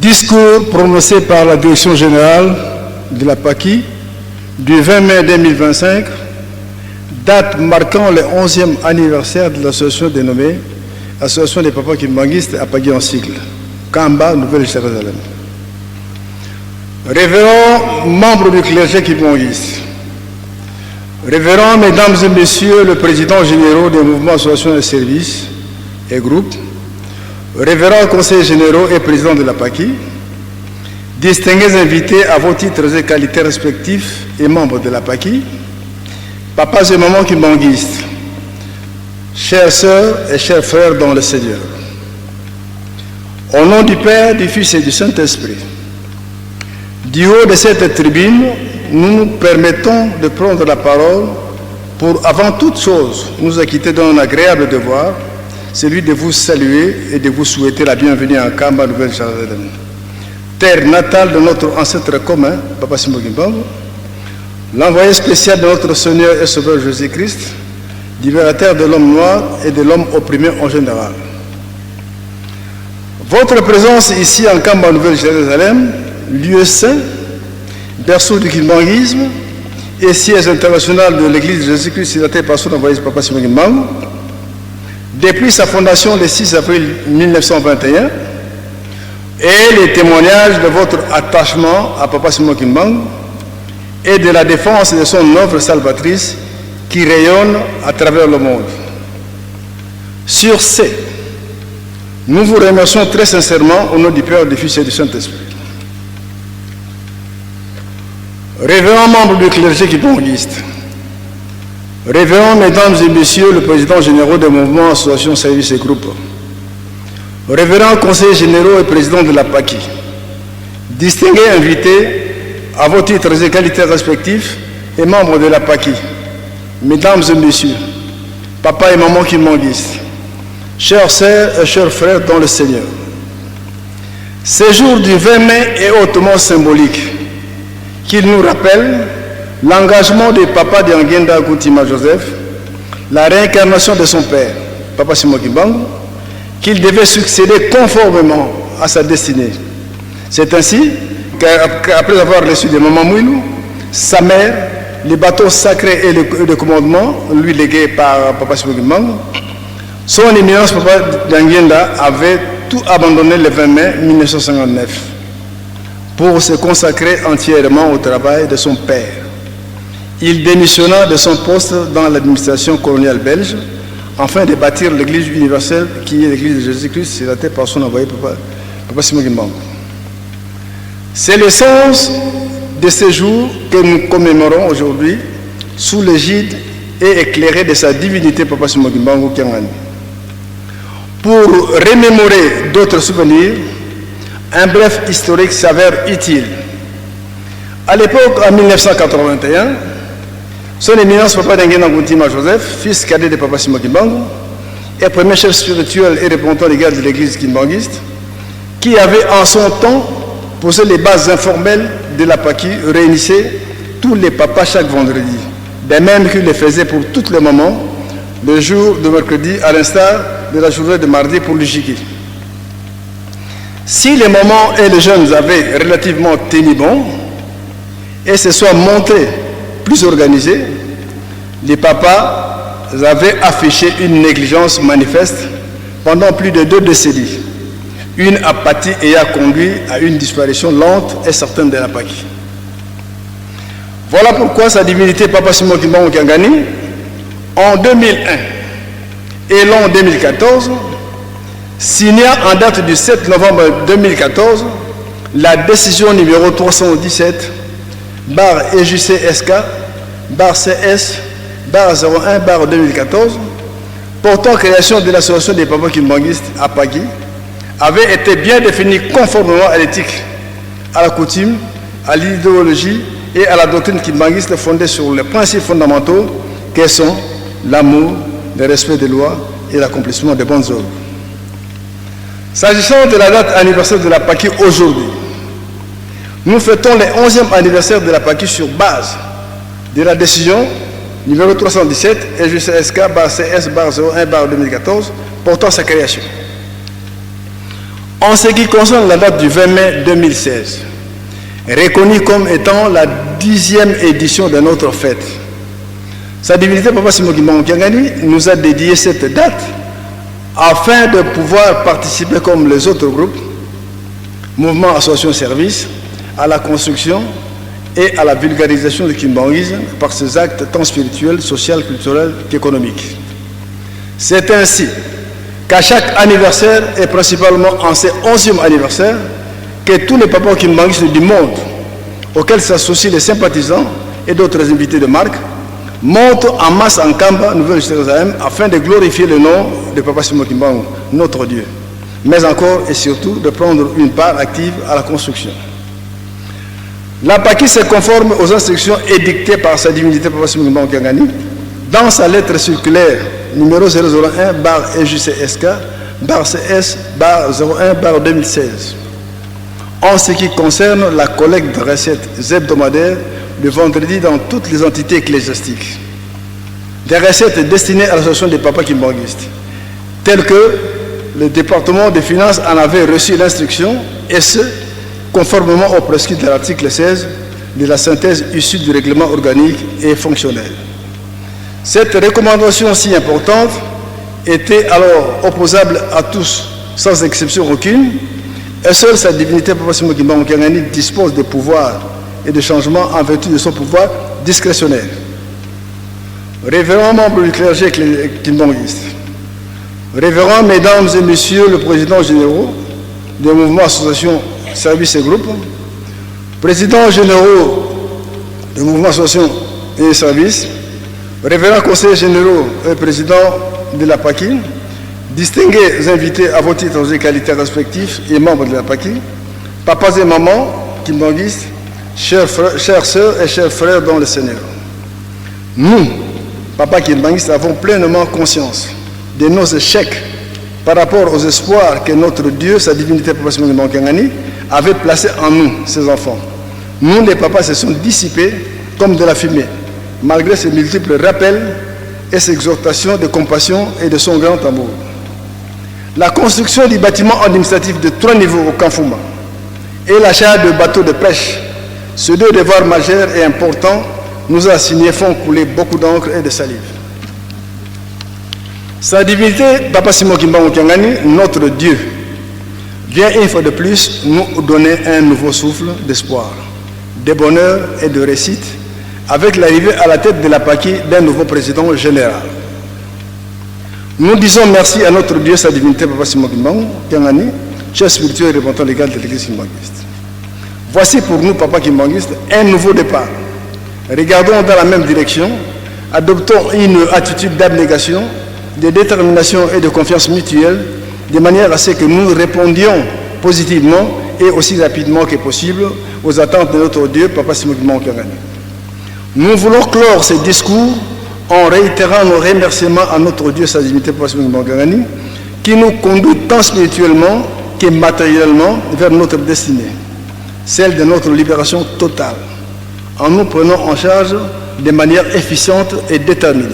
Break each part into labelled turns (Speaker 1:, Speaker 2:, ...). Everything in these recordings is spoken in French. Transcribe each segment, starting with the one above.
Speaker 1: Discours prononcé par la direction générale de la PACI du 20 mai 2025, date marquant le 11e anniversaire de l'association dénommée Association des papas kimbanguistes à Pagui en sigle, Kamba, Nouvelle-Jérusalem. Révérends membres du clergé kimbanguiste, révérends mesdames et messieurs le président généraux des mouvements associations et services et groupes, révérends conseillers généraux et présidents de la PACI, distingués invités à vos titres et qualités respectifs et membres de la PACI, papas et mamans kimbanguistes, chères sœurs et chers frères dans le Seigneur. Au nom du Père, du Fils et du Saint-Esprit, du haut de cette tribune, nous nous permettons de prendre la parole pour, avant toute chose, nous acquitter d'un agréable devoir, celui de vous saluer et de vous souhaiter la bienvenue en Kamba, Nouvelle-Jérusalem, terre natale de notre ancêtre commun, Papa Simon Kimbangu, l'envoyé spécial de notre Seigneur et Sauveur Jésus-Christ, libérateur de l'homme noir et de l'homme opprimé en général. Votre présence ici en Kamba, Nouvelle-Jérusalem, lieu saint, berceau du kimbanguisme et siège international de l'Église de Jésus-Christ, signataire par son envoyé Papa Simon Kimbangu, depuis sa fondation le 6 avril 1921, et les témoignages de votre attachement à Papa Simon Kimbangu et de la défense de son œuvre salvatrice qui rayonne à travers le monde. Sur ce, nous vous remercions très sincèrement au nom du Père, du Fils et du Saint-Esprit. Révérends membres du clergé kimbanguiste, révérends mesdames et messieurs le président général des mouvements, associations, services et groupes, révérends conseillers généraux et présidents de la PACI, distingués invités à vos titres et qualités respectifs et membres de la PACI, mesdames et messieurs, papa et maman kimbanguistes, chères sœurs et chers frères dans le Seigneur. Ce jour du 20 mai est hautement symbolique, qu'il nous rappelle l'engagement du papa de Nguenda Koutima Joseph, la réincarnation de son père, Papa Simon Kimbangu, qu'il devait succéder conformément à sa destinée. C'est ainsi qu'après avoir reçu de Maman Mouilou, sa mère, les bâtons sacrés et le commandement, lui légués par Papa Simon Kimbangu, son éminence Papa d'Anguenda avait tout abandonné le 20 mai 1959 pour se consacrer entièrement au travail de son père. Il démissionna de son poste dans l'administration coloniale belge afin de bâtir l'église universelle qui est l'église de Jésus-Christ, signataire par son envoyé Papa Simon Kimbangu. C'est le sens de ce jour que nous commémorons aujourd'hui sous l'égide et éclairé de sa divinité Papa Simon Kimbangu Kiangani. Pour remémorer d'autres souvenirs, un bref historique s'avère utile. À l'époque, en 1981, son éminence Papa d'Anguenda Koutima Joseph, fils cadet de Papa Simon Kimbangu, et premier chef spirituel et représentant légal de l'église kimbanguiste, qui avait en son temps posé les bases informelles de la PACI, réunissait tous les papas chaque vendredi, de même qu'il le faisait pour toutes les mamans, le jour de mercredi, à l'instar de la journée de mardi pour le Jiki. Si les mamans et les jeunes avaient relativement tenu bon et se sont montrés plus organisés, les papas avaient affiché une négligence manifeste pendant plus de 2 décennies, une apathie ayant conduit à une disparition lente et certaine de la PACI. Voilà pourquoi sa divinité Papa Simon Kimbangu Kiangani, en 2001 et l'an 2014, signa en date du 7 novembre 2014 la décision numéro 317 EJC-SK CS 01 2014 portant création de l'association des papas kimbanguistes à Pagui avait été bien définie conformément à l'éthique, à la coutume, à l'idéologie et à la doctrine kimbanguiste fondée sur les principes fondamentaux que sont l'amour, le respect des lois et l'accomplissement des bonnes œuvres. S'agissant de la date anniversaire de la PACI aujourd'hui, nous fêtons le 11e anniversaire de la PACI sur base de la décision numéro 317 EJC-SK CS 01 2014 portant sa création. En ce qui concerne la date du 20 mai 2016, reconnue comme étant la 10e édition de notre fête, Sa divinité Papa Simoki Mbangu Kiangani nous a dédié cette date afin de pouvoir participer comme les autres groupes, mouvements, associations, services, à la construction et à la vulgarisation du kimbanguisme par ses actes tant spirituels, sociaux, culturels qu'économiques. C'est ainsi qu'à chaque anniversaire, et principalement en ce 11e anniversaire, que tous les papas kimbanguistes du monde, auxquels s'associent les sympathisants et d'autres invités de marque, montent en masse en Kamba, Nouvelle-Jérusalem, afin de glorifier le nom de Papa Simoki Mbangu, notre Dieu, mais encore et surtout de prendre une part active à la construction. La PAKI se conforme aux instructions édictées par sa divinité Papa Simoki Mbangu Kiangani dans sa lettre circulaire numéro 001-EJCSK-CS-01-2016 en ce qui concerne la collecte de recettes hebdomadaires le vendredi dans toutes les entités ecclésiastiques. Des recettes destinées à l'association des papas kimbanguistes, telles que le département des finances en avait reçu l'instruction, et ce, conformément au prescrit de l'article 16 de la synthèse issue du règlement organique et fonctionnel. Cette recommandation si importante était alors opposable à tous, sans exception aucune, et seule sa divinité Papa Simoki Mbangu Kiangani dispose de pouvoirs et de changements en vertu de son pouvoir discrétionnaire. Révérends membres du clergé kimbanguiste, révérends mesdames et messieurs le président généraux des mouvements, associations, services et groupes, présidents généraux des mouvements, associations et services, révérends conseillers généraux et présidents de la PAKI, distingués invités à vos titres et qualités respectifs et membres de la PAKI, papas et mamans kimbanguistes, chères sœurs et chers frères dans le Seigneur. Nous, Papa kimbanguistes, avons pleinement conscience de nos échecs par rapport aux espoirs que notre Dieu, sa divinité Papa Simoki Mbangu Kiangani, avait placés en nous, ses enfants. Nous, les papas, se sont dissipés comme de la fumée, malgré ses multiples rappels et ses exhortations de compassion et de son grand amour. La construction du bâtiment administratif de 3 niveaux au Kanfouma et l'achat de bateaux de pêche, ces 2 devoirs majeurs et importants, nous a assigné font couler beaucoup d'encre et de salive. Sa divinité, Papa Simoki Mbangu Kiangani, notre Dieu, vient une fois de plus nous donner un nouveau souffle d'espoir, de bonheur et de réussite, avec l'arrivée à la tête de la PAKI d'un nouveau président général. Nous disons merci à notre Dieu, sa divinité, Papa Simoki Mbangu Kiangani, chef spirituel et représentant légal de l'Église kimbanguiste. Voici pour nous, Papa kimbanguiste, un nouveau départ. Regardons dans la même direction, adoptons une attitude d'abnégation, de détermination et de confiance mutuelle, de manière à ce que nous répondions positivement et aussi rapidement que possible aux attentes de notre Dieu, Papa Simoki Mbangu Kiangani. Nous voulons clore ces discours en réitérant nos remerciements à notre Dieu, sa divinité, Papa Simoki Mbangu Kiangani, qui nous conduit tant spirituellement que matériellement vers notre destinée, celle de notre libération totale, en nous prenant en charge de manière efficiente et déterminée.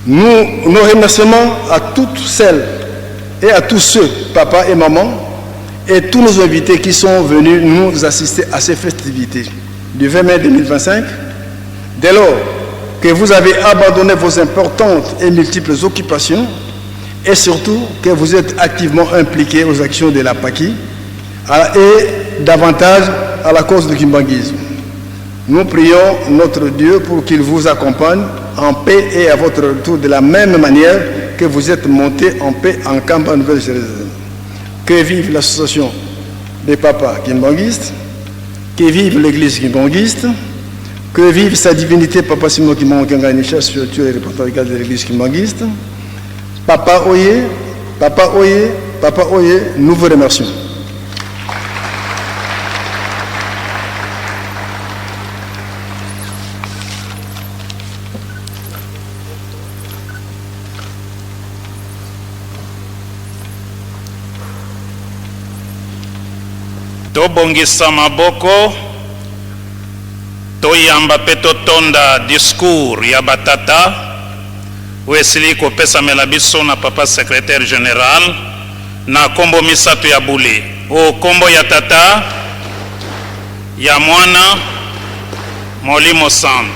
Speaker 1: Nos remerciements à toutes celles et à tous ceux, papa et maman, et tous nos invités qui sont venus nous assister à ces festivités du 20 mai 2025, dès lors que vous avez abandonné vos importantes et multiples occupations et surtout que vous êtes activement impliqués aux actions de la PAKI et davantage à la cause du kimbanguisme. Nous prions notre Dieu pour qu'il vous accompagne en paix et à votre retour de la même manière que vous êtes montés en paix en Kamba, Nouvelle-Jérusalem. Que vive l'association des papas kimbanguistes, que vive l'église kimbanguiste, que vive sa divinité Papa Simoki Mbangu Kiangani, chef spirituel et représentant légal de l'église kimbanguiste. Papa Oye, Papa Oye, Papa Oye, nous vous remercions.
Speaker 2: Tobongisa maboko, toyamba pe totonda discours ya batata oyo esili kopesamela biso na papa secrétaire général na kombo misato ya bule. O kombo ya tata, ya mwana, Molimo Sand.